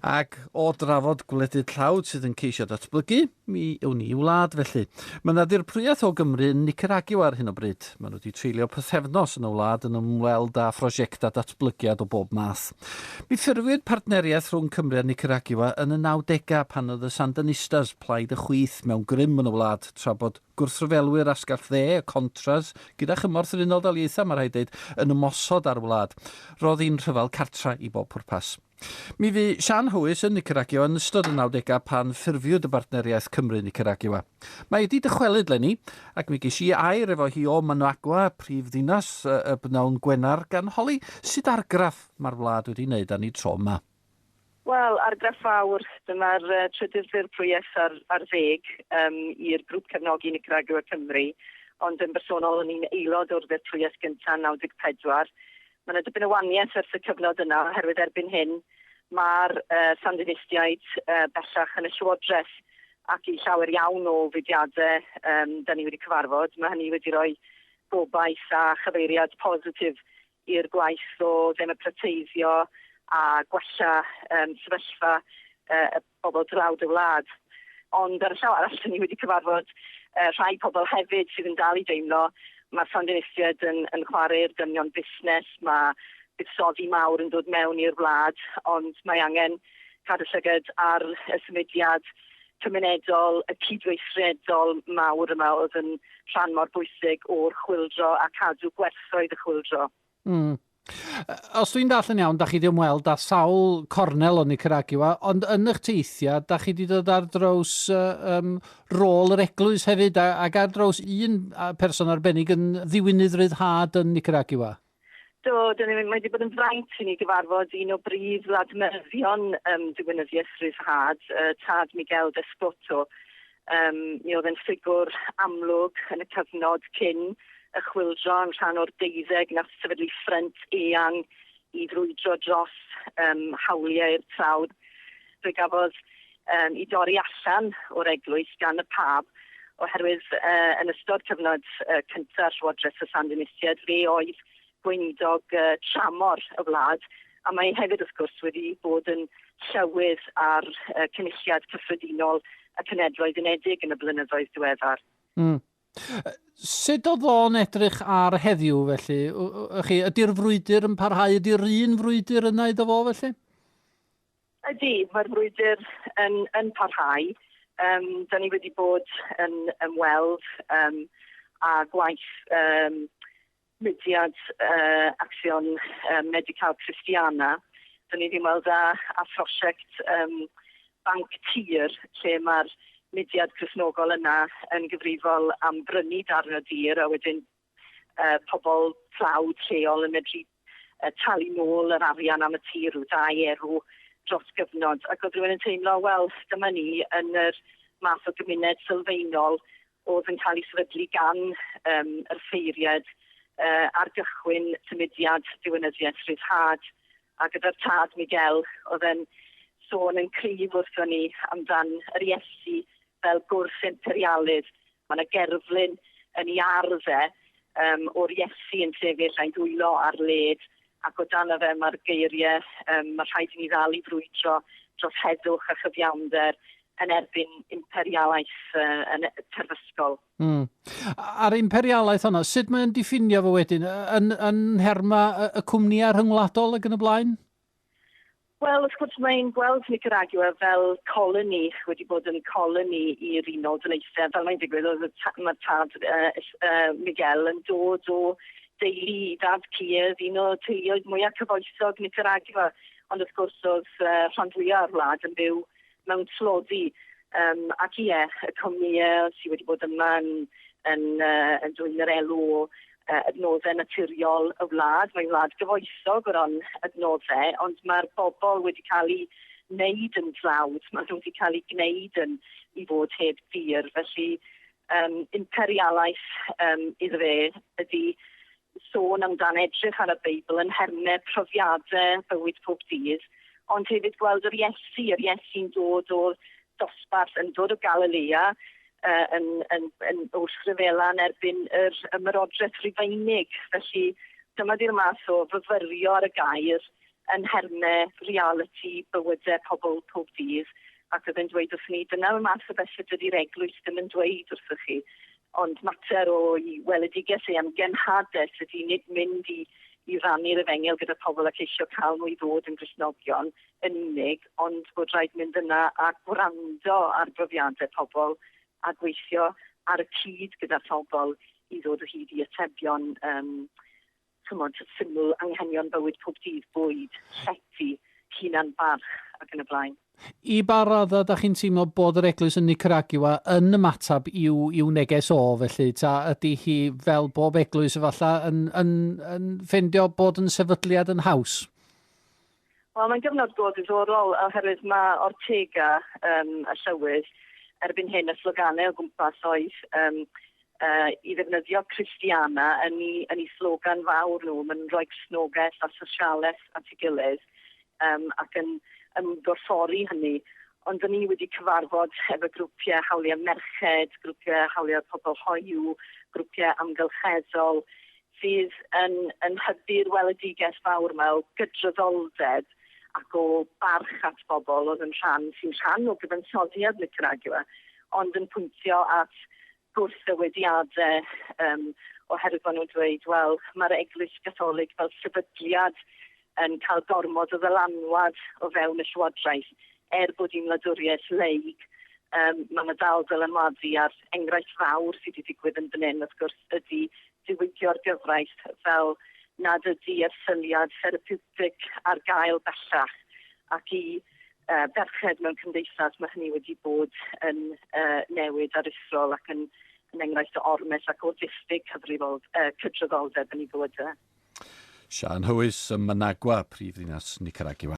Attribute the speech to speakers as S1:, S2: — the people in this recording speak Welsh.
S1: Ac o drafod gwledydd tlawd sydd yn ceisio datblygu, mi ywn ni wlad felly. Mae na dirprwyaeth o Gymru yn Nicaragua ar hyn o bryd. Maen nhw wedi treulio pythefnos yn y wlad yn ymweld â phrosiectau datblygiad o bob math. Mi ffurfiwyd partneriaeth rhwng Cymru a Nicaragua yn y 90au pan oedd y Sandinistas plaid y chwith mewn grym yn y wlad, tra bod gwrthryfelwyr asgell dde, y Contras, gyda chymorth yr Unol Daleithiau, mae rhaid dweud, yn ymosod ar wlad. Roedd hi'n rhyfel cartra i bob pwrpas. Mi fu Sian Hywys yn Nicaragua yn ystod y 90au pan ffurfiwyd y partneriaeth Cymru-Nicaragua. Mae wedi dychwelyd lenni, ac mi ges i air efo hi o Managua, prif ddinas y bnawn Gwener, gan holi sut argraff mae'r wlad wedi wneud â ni tro yma.
S2: Wel, argraff fawr, dyma'r trydydd dirprwyaeth ar ddeg i'r grŵp cefnogi Nicaragua Cymru, ond yn bersonol yn un aelod o'r dirprwyaeth gyntaf 94. Mae yna dipyn o waniaeth ers y cyfnod yna, oherwydd erbyn hyn, mae'r Sandinistiaid bellach yn y llywodraeth ac i llawer iawn o fudiadau da ni wedi cyfarfod. Mae hynny wedi rhoi gobaith a chyfeiriad positif i'r gwaith o ddemocrateisio a gwella sefyllfa y bobl dlawd y wlad. Ond ar y llaw arall, ni wedi cyfarfod rhai pobl hefyd sydd yn dal i deimlo mae'r Sandinistiaid yn chwarae'r dynion busnes, mae buddsoddi mawr yn dod mewn i'r wlad, ond mae angen cadw llygad ar y symudiad cymunedol, y cydweithredol mawr yma oedd yn rhan mor bwysig o'r chwyldro a cadw gwerthoedd y chwyldro.
S1: Os dwi'n darllen iawn, da chi wedi ymweld â sawl cornel o Nicaragua, ond yn eich teithio, da chi wedi dod ar draws rôl yr eglwys hefyd, ac ar draws un person arbennig yn ddiwynydd ryddhad yn Nicaragua?
S2: Mae wedi bod yn fraint i ni gyfarfod un o brif ladmyddion diwynyddiaeth ryddhad, Tad Miguel Despoto. Mi oedd yn ffigwr amlwg yn y cyfnod cyn y chwyldro yn rhan o'r deuddeg nath sefydlu ffrynt eang i ddrwydro dros hawliau'r tlawd. Fe gafodd i dorri allan o'r eglwys gan y pab, oherwydd yn ystod cyfnod cyntaf Llywodraeth y Sandinistiaid, fe oedd gweinidog tramor y wlad, a mae hefyd wrth gwrs wedi bod yn llywydd ar cynulliad cyffredinol y Cenedloedd Unedig yn y blynyddoedd diweddar.
S1: Sut oedd o'n edrych ar heddiw felly? Ydy'r frwydr yn parhau? Ydy'r un frwydr yna iddo fo felly?
S2: Ydy, mae'r frwydr yn parhau. Da ni wedi bod yn ymweld a gwaith mudiad acsiwn medical Christiana. Da ni wedi ymweld â phrosiect banc tir, lle mae'r mudiad Cristnogol yna yn gyfrifol am brynu darn o dir, a wedyn pobl tlawd lleol yn medru talu nôl yr arian am y tir rhyw 2 eurw dros gyfnod. Ac oedd rhywun yn teimlo, wel, dyma ni yn yr math o gymuned sylfaenol oedd yn cael ei sefydlu gan yr ffeiriad ar gychwyn symudiad diwynyddiaeth ryddhad. A gyda'r Tad Miguel, oedd yn sôn yn cryf wrthon ni amdan yr Iesu fel gwrth imperialydd. Mae yna gerflun yn ei arddau o'r Iesu yn sefyll a'n dwylo ar led, ac o dan fe mae'r geiriau, mae rhaid i ni ddal i frwydro dros heddwch a chyfiawnder yn erbyn imperialaeth yn terfysgol.
S1: A'r imperialaeth hwnna, sut mae'n diffinio fo wedyn? Yn herma y cwmnïau rhyngwladol ac yn y blaen?
S2: Wel, wrth gwrs mae'n gweld Nicaragua fel coloni, wedi bod yn coloni i'r Unol Daleithiau. Fel mae'n digwydd, mae Tad Miguel yn dod o deulu dad Cuedd, un o teuluoedd mwyaf cyfoethog Nicaragua, ond wrth gwrs oedd rhan fwyaf o'r wlad yn byw mewn tlodi. Ac y cwmnïau sydd wedi bod yma yn dwyn yr elw adnoddau naturiol y wlad. Mae'n wlad gyfoethog o ran adnoddau, ond mae'r bobl wedi cael ei wneud yn dlawd. Mae nhw wedi cael ei gwneud i fod heb dir. Felly, imperialaeth iddo fe ydy sôn amdan edrych ar y Beibl yn hermau profiadau bywyd pob dydd, ond hefyd gweld yr Iesu'n dod o'r dosbarth, yn dod o Galilea, o'r rhyfela yn erbyn yr ymerodraeth Rufeinig. Felly dyma di'r math o fyfyrio ar y gair yn hermau reality bywydau pobl pob dydd, ac oedd e'n dweud wrth ni, dyna y math o beth ydy'r eglwys ddim yn dweud wrthych chi, ond mater o i weledigaeth am genhadaeth ydy nid mynd i rannu'r efengel gyda pobl ac eisiau cael nhw i ddod yn Gristnogion yn unig, ond bod rhaid mynd yna a gwrando ar brofiadau pobl a gweithio ar y cyd gyda phobl i ddod o hyd i atebion syml anghenion bywyd pob dydd, bwyd, llety, hunan barch ac yn y blaen.
S1: I ba radda da chi'n teimlo bod yr eglwys yn Nicaragua yn ymatab i'w neges o felly, ta ydy hi fel bob eglwys efallai yn ffeindio bod yn sefydliad yn haws?
S2: Wel, mae'n gyfnod go diddorol oherwydd mae Ortega y llywydd erbyn hyn y sloganau o gwmpas oedd i ddefnyddio Christiana yn ei slogan fawr nhw. Mae'n rhoi cysnogaeth a sosialaeth at ei gilydd ac yn gorffori hynny. Ond dyn ni wedi cyfarfod efo grwpiau hawliau merched, grwpiau hawliau pobl hoiw, grwpiau amgylcheddol, sydd yn hybu'r weledigaeth fawr mewn gydraddoldeb ac o barch at bobl oedd sy'n rhan o gyfansoddiad Nicaragua, ond yn pwyntio at gwrthdywediadau oherwydd bod nhw'n dweud, wel, mae'r eglwys Gatholig fel sefydliad yn cael gormod o ddylanwad o fewn y llywodraeth bod hi'n wladwriaeth leig. Mae'n dal dylanwadu ar enghraifft fawr sydd wedi digwydd yn fan hyn, wrth gwrs, ydy diwygio'r gyfraith fel nad ydy erthyliad therapeutig ar gael bellach ac i berched mewn cymdeithas mae hynny wedi bod yn newid aruthrol ac yn enghraifft o ormes ac o diffyg cydraddoldeb yn ei bywydau.
S1: Sian Hywys ym Managua, prifddinas Nicaragua.